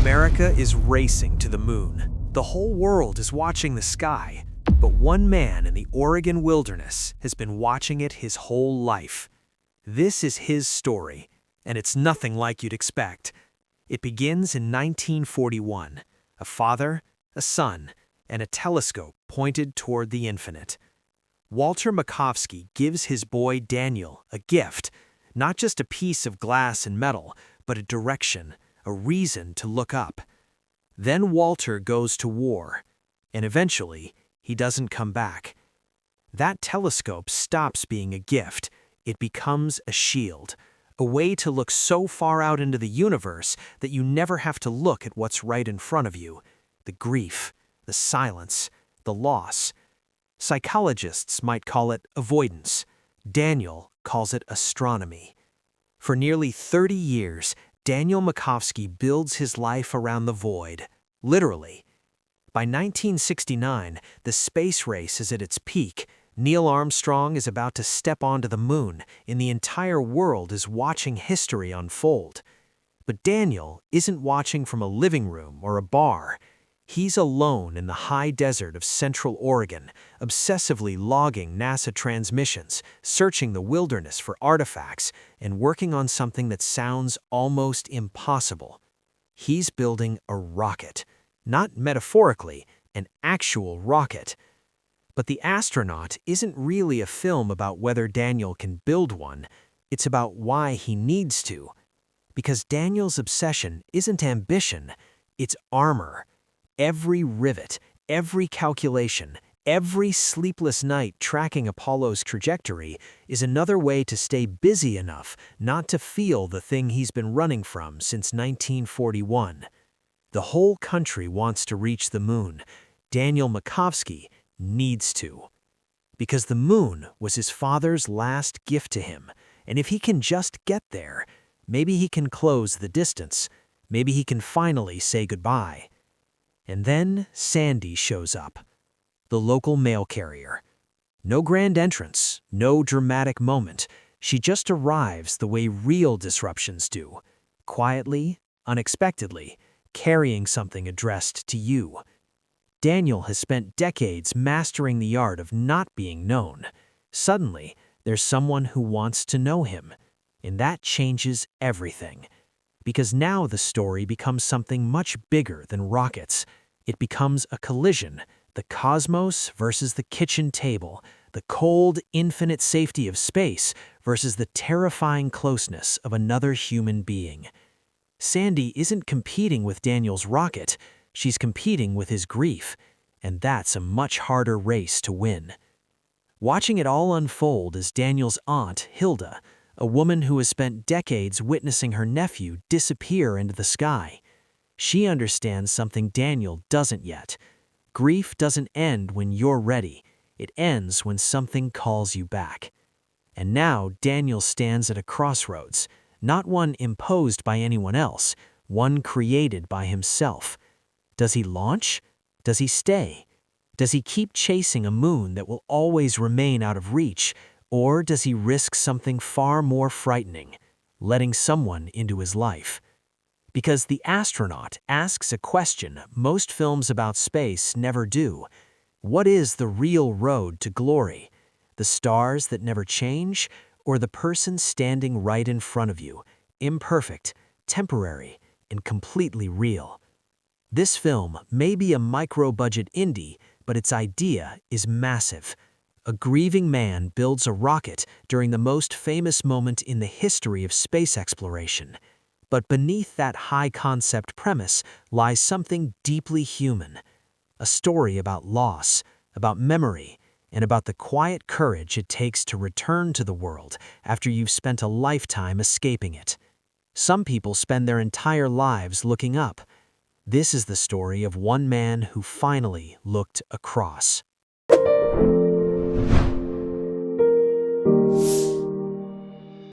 America is racing to the moon. The whole world is watching the sky, but one man in the Oregon wilderness has been watching it his whole life. This is his story, and it's nothing like you'd expect. It begins in 1941. A father, a son, and a telescope pointed toward the infinite. Walter Makovsky gives his boy Daniel a gift, not just a piece of glass and metal, but a direction, a reason to look up. Then Walter goes to war, and eventually he doesn't come back. That telescope stops being a gift. It becomes a shield, a way to look so far out into the universe that you never have to look at what's right in front of you. The grief, the silence, the loss. Psychologists might call it avoidance. Daniel calls it astronomy. For nearly 30 years, Daniel Makovsky builds his life around the void, literally. By 1969, the space race is at its peak. Neil Armstrong is about to step onto the moon, and the entire world is watching history unfold. But Daniel isn't watching from a living room or a bar. He's alone in the high desert of Central Oregon, obsessively logging NASA transmissions, searching the wilderness for artifacts, and working on something that sounds almost impossible. He's building a rocket. Not metaphorically, an actual rocket. But The Astronaut isn't really a film about whether Daniel can build one. It's about why he needs to. Because Daniel's obsession isn't ambition, it's armor. Every rivet, every calculation, every sleepless night tracking Apollo's trajectory is another way to stay busy enough not to feel the thing he's been running from since 1941. The whole country wants to reach the moon. Daniel Makovsky needs to. Because the moon was his father's last gift to him, and if he can just get there, maybe he can close the distance. Maybe he can finally say goodbye. And then Sandy shows up, the local mail carrier. No grand entrance, no dramatic moment. She just arrives the way real disruptions do, quietly, unexpectedly, carrying something addressed to you. Daniel has spent decades mastering the art of not being known. Suddenly, there's someone who wants to know him, and that changes everything. Because now the story becomes something much bigger than rockets. It becomes a collision, the cosmos versus the kitchen table, the cold, infinite safety of space versus the terrifying closeness of another human being. Sandy isn't competing with Daniel's rocket, she's competing with his grief, and that's a much harder race to win. Watching it all unfold is Daniel's aunt, Hilda, a woman who has spent decades witnessing her nephew disappear into the sky. She understands something Daniel doesn't yet. Grief doesn't end when you're ready. It ends when something calls you back. And now Daniel stands at a crossroads, not one imposed by anyone else, one created by himself. Does he launch? Does he stay? Does he keep chasing a moon that will always remain out of reach? Or does he risk something far more frightening, letting someone into his life? Because The Astronaut asks a question most films about space never do. What is the real road to glory? The stars that never change, or the person standing right in front of you, imperfect, temporary, and completely real? This film may be a micro-budget indie, but its idea is massive. A grieving man builds a rocket during the most famous moment in the history of space exploration. But beneath that high-concept premise lies something deeply human. A story about loss, about memory, and about the quiet courage it takes to return to the world after you've spent a lifetime escaping it. Some people spend their entire lives looking up. This is the story of one man who finally looked across.